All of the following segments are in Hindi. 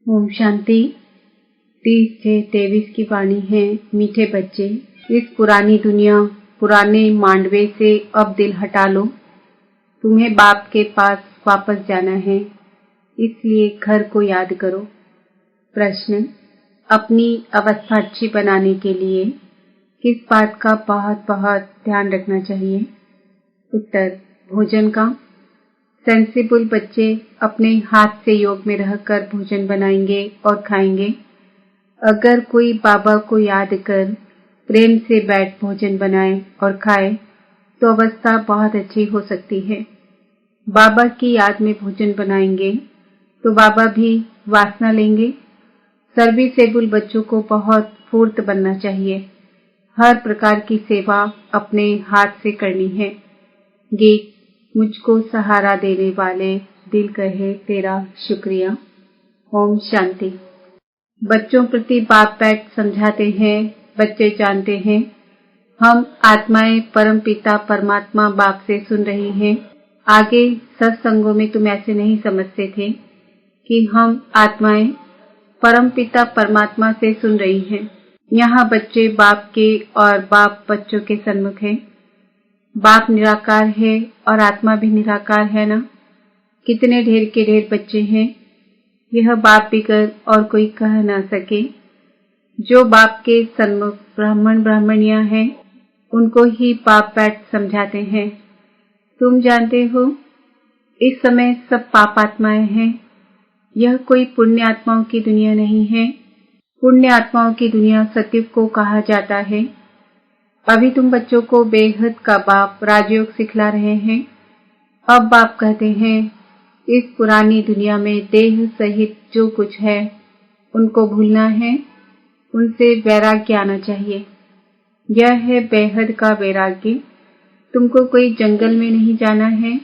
ओम शांति। 30/6/23 की वाणी है। मीठे बच्चे, इस पुरानी दुनिया, पुराने मांडवे से अब दिल हटा लो। तुम्हें बाप के पास वापस जाना है, इसलिए घर को याद करो। प्रश्न: अपनी अवस्था अच्छी बनाने के लिए किस बात का बहुत बहुत ध्यान रखना चाहिए? उत्तर: भोजन का। सेंसिबल बच्चे अपने हाथ से योग में रहकर भोजन बनाएंगे और खाएंगे। अगर कोई बाबा को याद कर प्रेम से बैठ भोजन बनाए और खाए तो अवस्था बहुत अच्छी हो सकती है। बाबा की याद में भोजन बनाएंगे तो बाबा भी वासना लेंगे। सर्विसेबल बच्चों को बहुत फुर्त बनना चाहिए। हर प्रकार की सेवा अपने हाथ से करनी है। गीत: मुझको सहारा देने वाले दिल कहे तेरा शुक्रिया। ओम शांति। बच्चों प्रति बाप बैठ समझाते हैं। बच्चे जानते हैं हम आत्माएं परम पिता परमात्मा बाप से सुन रही हैं। आगे सत्संगों में तुम ऐसे नहीं समझते थे कि हम आत्माएं परम पिता परमात्मा से सुन रही हैं। यहाँ बच्चे बाप के और बाप बच्चों के सन्मुख हैं। बाप निराकार है और आत्मा भी निराकार है ना। कितने ढेर के ढेर बच्चे हैं, यह बाप बिगर और कोई कह ना सके। जो बाप के सन्मुख ब्राह्मण ब्राह्मणियां हैं, उनको ही बाप बैठ समझाते हैं। तुम जानते हो इस समय सब पाप आत्माएं हैं। यह कोई पुण्य आत्माओं की दुनिया नहीं है। पुण्य आत्माओं की दुनिया सतयुग को कहा जाता है। अभी तुम बच्चों को बेहद का बाप राजयोग सिखला रहे हैं। अब बाप कहते हैं इस पुरानी दुनिया में देह सहित जो कुछ है उनको भूलना है, उनसे वैराग्य आना चाहिए। यह है बेहद का वैराग्य। तुमको कोई जंगल में नहीं जाना है,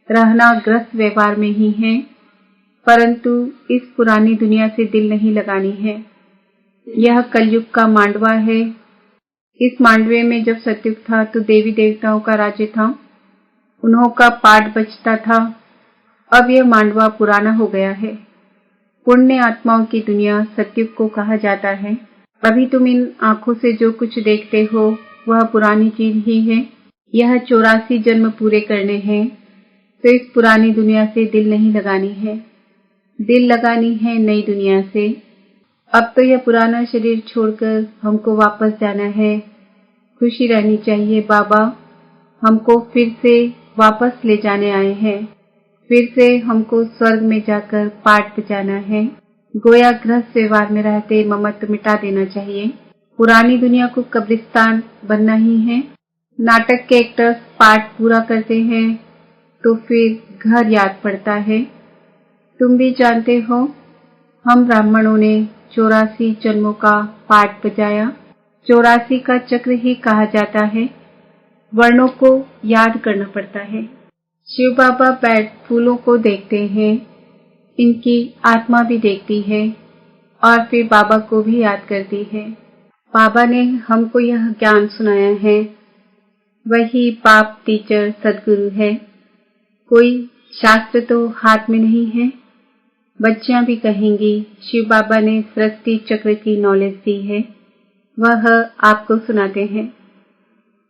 रहना ग्रस्त व्यवहार में ही है, परंतु इस पुरानी दुनिया से दिल नहीं लगानी है। यह कलयुग का मांडवा है। इस मांडवे में जब सतयुग था तो देवी देवताओं का राज्य था, उन्हों का पाठ बचता था। अब यह मांडवा पुराना हो गया है। पुण्य आत्माओं की दुनिया सतयुग को कहा जाता है। अभी तुम इन आंखों से जो कुछ देखते हो वह पुरानी चीज ही है। यह 84 जन्म पूरे करने हैं, तो इस पुरानी दुनिया से दिल नहीं लगानी है, दिल लगानी है नई दुनिया से। अब तो यह पुराना शरीर छोड़कर हमको वापस जाना है। खुशी रहनी चाहिए। बाबा हमको फिर से वापस ले जाने आए हैं। फिर से हमको स्वर्ग में जाकर पाठ बजाना है। गोया गृहस्थ व्यवहार में रहते ममत्व मिटा देना चाहिए। पुरानी दुनिया को कब्रिस्तान बनना ही है। नाटक के एक्टर्स पाठ पूरा करते हैं तो फिर घर याद पड़ता है। तुम भी जानते हो हम ब्राह्मणों ने 84 जन्मों का पाठ बजाया। 84 का चक्र ही कहा जाता है। वर्णों को याद करना पड़ता है। शिव बाबा बैठ फूलों को देखते हैं, इनकी आत्मा भी देखती है और फिर बाबा को भी याद करती है। बाबा ने हमको यह ज्ञान सुनाया है। वही बाप टीचर सदगुरु है। कोई शास्त्र तो हाथ में नहीं है। बच्चियां भी कहेंगी शिव बाबा ने सृष्टि चक्र की नॉलेज दी है, वह आपको सुनाते हैं,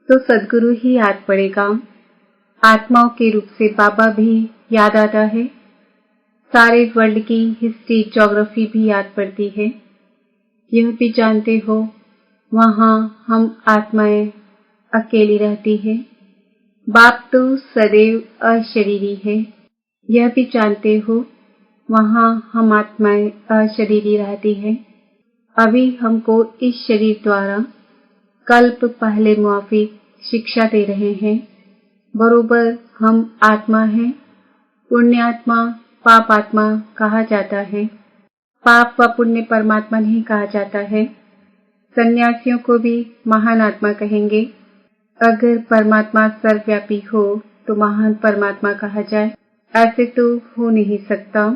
तो सदगुरु ही याद पड़ेगा। आत्माओं के रूप से बाबा भी याद आता है। सारे वर्ल्ड की हिस्ट्री ज्योग्राफी भी याद पड़ती है। यह भी जानते हो वहाँ हम आत्माएं अकेली रहती है। बाप तो सदैव अशरीरी है। यह भी जानते हो वहाँ हम आत्माएं अशरीरी रहती है। अभी हमको इस शरीर द्वारा कल्प पहले मुआफिक शिक्षा दे रहे हैं। बरोबर हम आत्मा हैं। पुण्यात्मा पाप आत्मा कहा जाता है। पाप व पुण्य परमात्मा नहीं कहा जाता है। सन्यासियों को भी महान आत्मा कहेंगे। अगर परमात्मा सर्वव्यापी हो तो महान परमात्मा कहा जाए। ऐसे तो हो नहीं सकता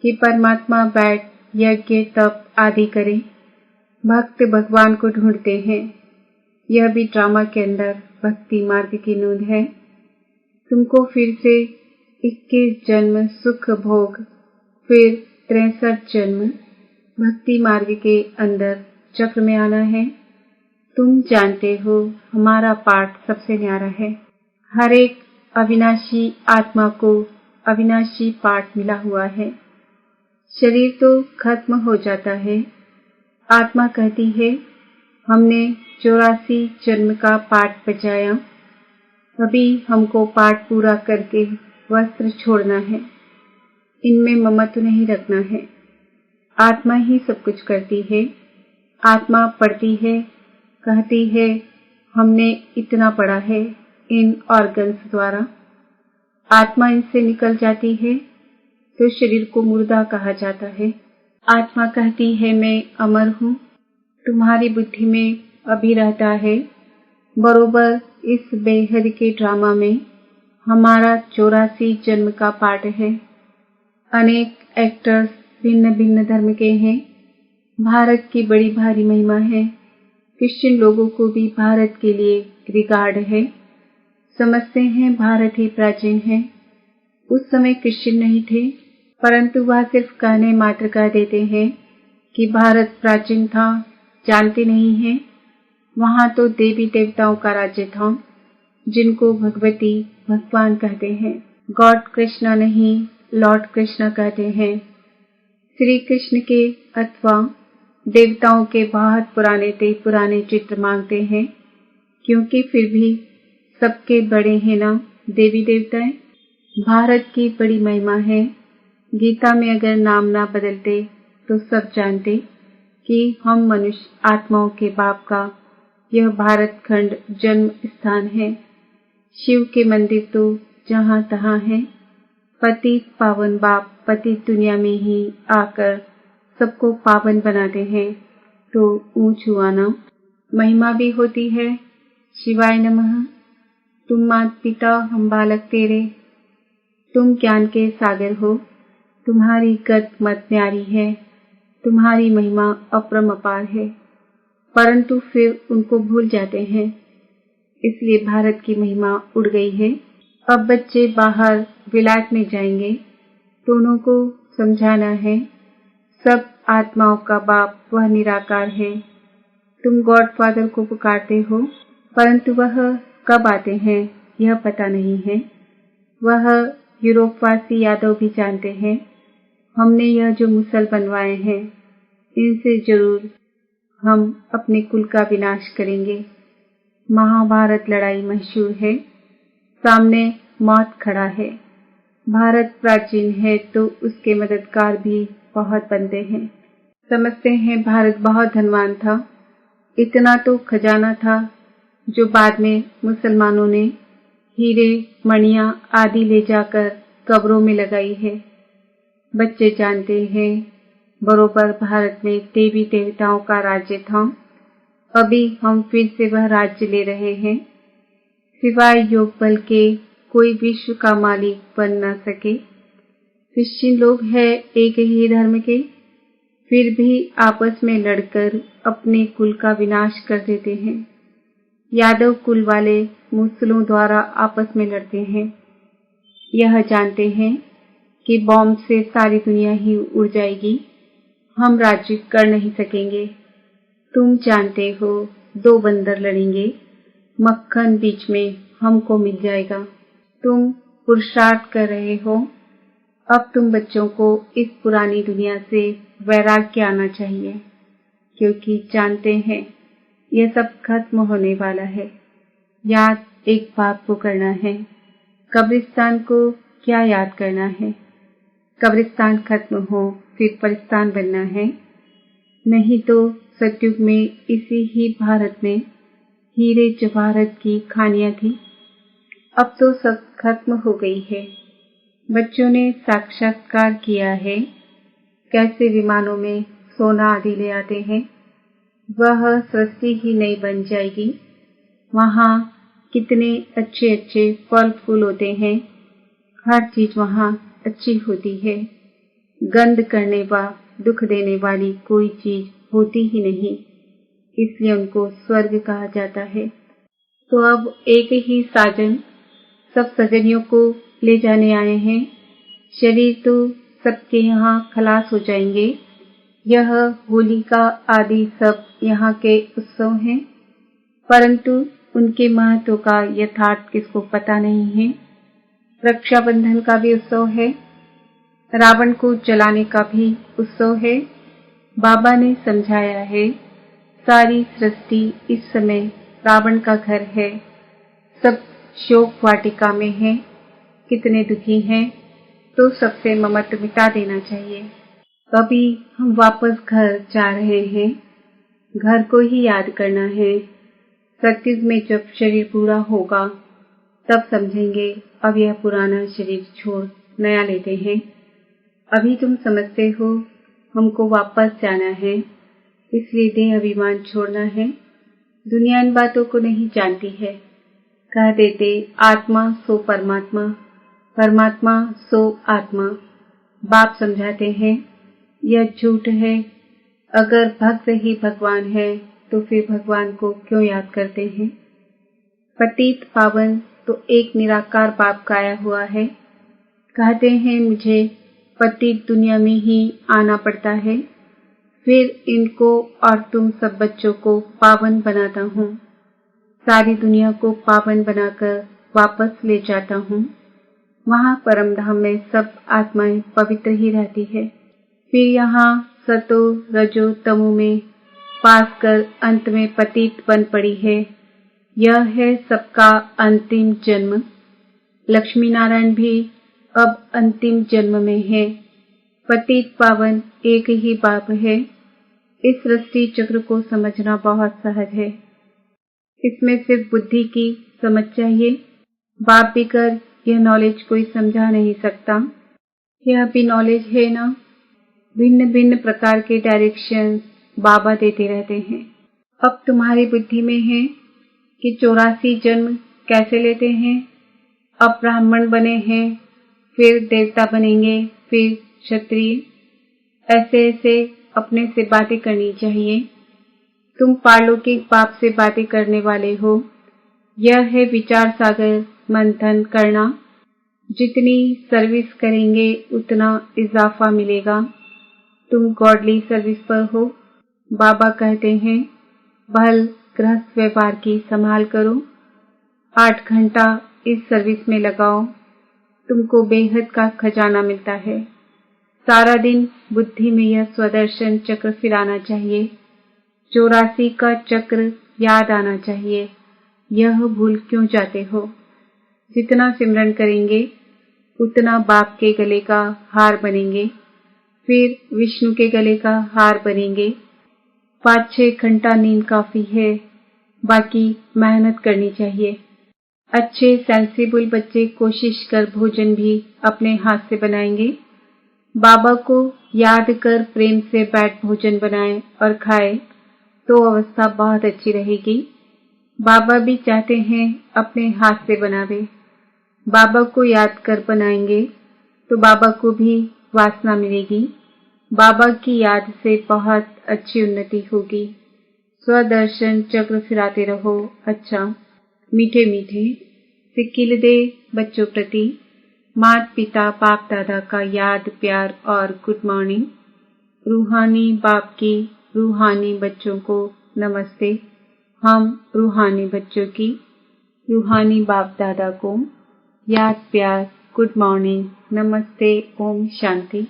कि परमात्मा बैठ यज्ञ तप आदि करे। भक्त भगवान को ढूंढते हैं। यह भी ड्रामा के अंदर भक्ति मार्ग की नोंद है। तुमको फिर से 21 जन्म सुख भोग, फिर 63 जन्म भक्ति मार्ग के अंदर चक्र में आना है। तुम जानते हो हमारा पाठ सबसे न्यारा है। हर एक अविनाशी आत्मा को अविनाशी पाठ मिला हुआ है। शरीर तो खत्म हो जाता है। आत्मा कहती है हमने 84 जन्म का पाठ बजाया, अभी हमको पाठ पूरा करके वस्त्र छोड़ना है। इनमें ममत्व नहीं रखना है। आत्मा ही सब कुछ करती है। आत्मा पढ़ती है, कहती है हमने इतना पढ़ा है इन ऑर्गन्स द्वारा। आत्मा इनसे निकल जाती है तो शरीर को मुर्दा कहा जाता है। आत्मा कहती है मैं अमर हूँ। तुम्हारी बुद्धि में अभी रहता है बरोबर इस बेहद के ड्रामा में हमारा 84 जन्म का पाठ है। अनेक एक्टर्स भिन्न भिन्न धर्म के हैं। भारत की बड़ी भारी महिमा है। क्रिश्चियन लोगों को भी भारत के लिए रिगार्ड है। समझते हैं भारत ही प्राचीन है। उस समय क्रिश्चियन नहीं थे, परंतु वह सिर्फ कहने मात्र कह देते हैं कि भारत प्राचीन था, जानते नहीं हैं। वहां तो देवी देवताओं का राज्य था, जिनको भगवती भगवान कहते हैं। गॉड कृष्णा नहीं, लॉर्ड कृष्णा कहते हैं। श्री कृष्ण के अथवा देवताओं के बहुत पुराने चित्र मांगते हैं, क्योंकि फिर भी सबके बड़े हैं ना देवी देवताएं। भारत की बड़ी महिमा है। गीता में अगर नाम ना बदलते तो सब जानते कि हम मनुष्य आत्माओं के बाप का यह भारत खंड जन्म स्थान है। शिव के मंदिर तो जहाँ तहाँ है। पतित पावन बाप पतित दुनिया में ही आकर सबको पावन बनाते हैं, तो ऊंच हुआ ना। महिमा भी होती है। शिवाय नमः। तुम मात पिता हम बालक तेरे। तुम ज्ञान के सागर हो। तुम्हारी गत मत न्यारी है। तुम्हारी महिमा अपरंपार है, परंतु फिर उनको भूल जाते हैं। इसलिए भारत की महिमा उड़ गई है। अब बच्चे बाहर विलायत में जाएंगे तो उनको समझाना है सब आत्माओं का बाप वह निराकार है। तुम गॉड फादर को पुकारते हो, परंतु वह कब आते हैं यह पता नहीं है। वह यूरोपवासी यादव भी जानते हैं। हमने यह जो मुसल बनवाए हैं, इनसे जरूर हम अपने कुल का विनाश करेंगे। महाभारत लड़ाई मशहूर है। सामने मौत खड़ा है। भारत प्राचीन है तो उसके मददगार भी बहुत बनते हैं। समझते हैं भारत बहुत धनवान था। इतना तो खजाना था जो बाद में मुसलमानों ने हीरे मणियां आदि ले जाकर कब्रों में लगाई है। बच्चे जानते हैं बरोबर भारत में देवी देवताओं का राज्य था। अभी हम फिर से वह राज्य ले रहे हैं। सिवाय योग बल के कोई विश्व का मालिक बन न सके। क्रिश्चियन लोग हैं एक ही धर्म के, फिर भी आपस में लड़कर अपने कुल का विनाश कर देते हैं। यादव कुल वाले मुसलों द्वारा आपस में लड़ते हैं। यह जानते हैं कि बॉम्ब से सारी दुनिया ही उड़ जाएगी, हम राज्य कर नहीं सकेंगे। तुम जानते हो 2 बंदर लड़ेंगे, मक्खन बीच में हमको मिल जाएगा। तुम पुरुषार्थ कर रहे हो। अब तुम बच्चों को इस पुरानी दुनिया से वैराग्य आना चाहिए, क्योंकि जानते हैं यह सब खत्म होने वाला है। याद एक बाप को करना है। कब्रिस्तान को क्या याद करना है? कब्रिस्तान खत्म हो फिर परिस्तान बनना है। नहीं तो सतयुग में इसी ही भारत में हीरे जवाहरत की खानियां थी। अब तो सब खत्म हो गई है। बच्चों ने साक्षात्कार किया है कैसे विमानों में सोना आदि ले आते हैं। वह सृष्टि ही नहीं बन जाएगी। वहाँ कितने अच्छे अच्छे फल फूल होते हैं। हर चीज वहाँ अच्छी होती है। गंध करने व दुख देने वाली कोई चीज होती ही नहीं, इसलिए उनको स्वर्ग कहा जाता है। तो अब एक ही साजन सब सजनियों को ले जाने आए हैं। शरीर तो सबके यहाँ खलास हो जाएंगे। यह होलिका आदि सब यहाँ के उत्सव हैं, परंतु उनके महत्व का यथार्थ किसको पता नहीं है। रक्षाबंधन का भी उत्सव है, रावण को जलाने का भी उत्सव है। बाबा ने समझाया है, सारी सृष्टि इस समय रावण का घर है, सब शोक वाटिका में है, कितने दुखी हैं, तो सबसे ममत्व मिटा देना चाहिए। अभी हम वापस घर जा रहे हैं, घर को ही याद करना है। सत्युग में जब शरीर पूरा होगा तब समझेंगे अब यह पुराना शरीर छोड़ नया लेते हैं। अभी तुम समझते हो हमको वापस जाना है, इसलिए देह अभिमान छोड़ना है। दुनिया इन बातों को नहीं जानती है। कह देते आत्मा सो परमात्मा, परमात्मा सो आत्मा। बाप समझाते हैं यह झूठ है। अगर भक्त ही भगवान है तो फिर भगवान को क्यों याद करते हैं। पतित पावन तो एक निराकार बाप का आया हुआ है। कहते हैं मुझे पतित दुनिया में ही आना पड़ता है, फिर इनको और तुम सब बच्चों को पावन बनाता हूँ, सारी दुनिया को पावन बनाकर वापस ले जाता हूँ। वहाँ परम धाम में सब आत्माएं पवित्र ही रहती है। फिर यहाँ सतो रजो तमो में पास कर अंत में पतित बन पड़ी है। यह है सबका अंतिम जन्म। लक्ष्मी नारायण भी अब अंतिम जन्म में है। पतित पावन एक ही बाप है। इस सृष्टि चक्र को समझना बहुत सहज है। इसमें सिर्फ बुद्धि की समझ चाहिए। बाप बिगर यह नॉलेज कोई समझा नहीं सकता। यह भी नॉलेज है ना। भिन्न भिन्न प्रकार के डायरेक्शन बाबा देते रहते हैं। अब तुम्हारी बुद्धि में है कि 84 जन्म कैसे लेते हैं। अब ब्राह्मण बने हैं, फिर देवता बनेंगे, फिर क्षत्रिय। ऐसे ऐसे अपने से बातें करनी चाहिए। तुम पारलौकिक बाप से बातें करने वाले हो। यह है विचार सागर मंथन करना। जितनी सर्विस करेंगे उतना इजाफा मिलेगा। तुम गॉडली सर्विस पर हो। बाबा कहते हैं बहल गृहस्थ व्यवहार की संभाल करो, 8 घंटा इस सर्विस में लगाओ, तुमको बेहद का खजाना मिलता है। सारा दिन बुद्धि में यह स्वदर्शन चक्र फिराना चाहिए। 84 का चक्र याद आना चाहिए। यह भूल क्यों जाते हो। जितना सिमरन करेंगे उतना बाप के गले का हार बनेंगे, फिर विष्णु के गले का हार बनेंगे। 5-6 घंटा नींद काफी है, बाकी मेहनत करनी चाहिए। अच्छे सेंसिबल बच्चे कोशिश कर भोजन भी अपने हाथ से बनाएंगे। बाबा को याद कर प्रेम से बैठ भोजन बनाए और खाए तो अवस्था बहुत अच्छी रहेगी। बाबा भी चाहते हैं अपने हाथ से बनावे। बाबा को याद कर बनाएंगे तो बाबा को भी वासना मिलेगी। बाबा की याद से बहुत अच्छी उन्नति होगी। स्वदर्शन चक्र फिराते रहो। अच्छा, मीठे मीठे सिक्किल दे बच्चों प्रति माता पिता बाप दादा का याद प्यार और गुड मॉर्निंग। रूहानी बाप की रूहानी बच्चों को नमस्ते। हम रूहानी बच्चों की रूहानी बाप दादा को याद प्यार गुड मॉर्निंग नमस्ते ओम शांति।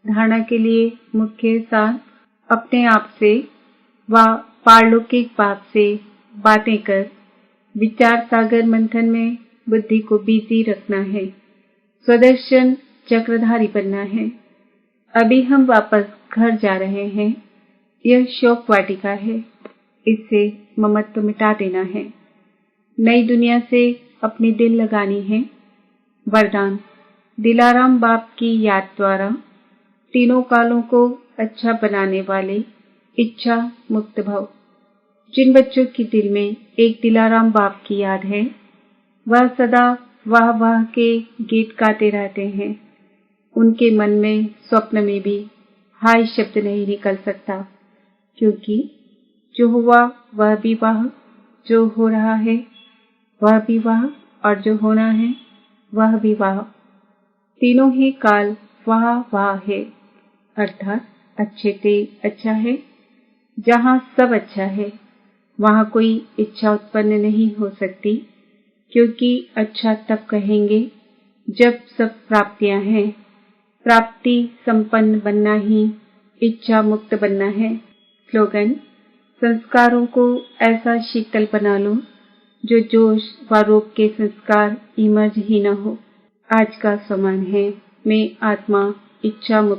धारणा के लिए मुख्य सार अपने आप से व पारलौकिक बाप से बातें कर विचार सागर मंथन में बुद्धि को बिजी रखना है। स्वदर्शन चक्रधारी बनना है। अभी हम वापस घर जा रहे हैं। यह शोक वाटिका है, इससे ममत्व मिटा देना है। नई दुनिया से अपनी दिल लगानी है। वरदान दिलाराम बाप की याद द्वारा तीनों कालों को अच्छा बनाने वाले इच्छा मुक्त भव। जिन बच्चों की दिल में एक दिलाराम बाप की याद है वह सदा वाह वाह के गीत गाते रहते हैं। उनके मन में स्वप्न में भी हाय शब्द नहीं निकल सकता, क्योंकि जो हुआ वह भी वाह, जो हो रहा है वह भी वाह और जो होना है वह भी वाह। तीनों ही काल वाह वाह है, अर्थात अच्छे से अच्छा है। जहाँ सब अच्छा है वहाँ कोई इच्छा उत्पन्न नहीं हो सकती, क्योंकि अच्छा तब कहेंगे जब सब प्राप्तियां हैं। प्राप्ति संपन्न बनना ही इच्छा मुक्त बनना है। स्लोगन: संस्कारों को ऐसा शीतल बना लो जो जोश व रोग के संस्कार इमर्ज ही न हो। आज का सम्मान है, मैं आत्मा इच्छा मुक्त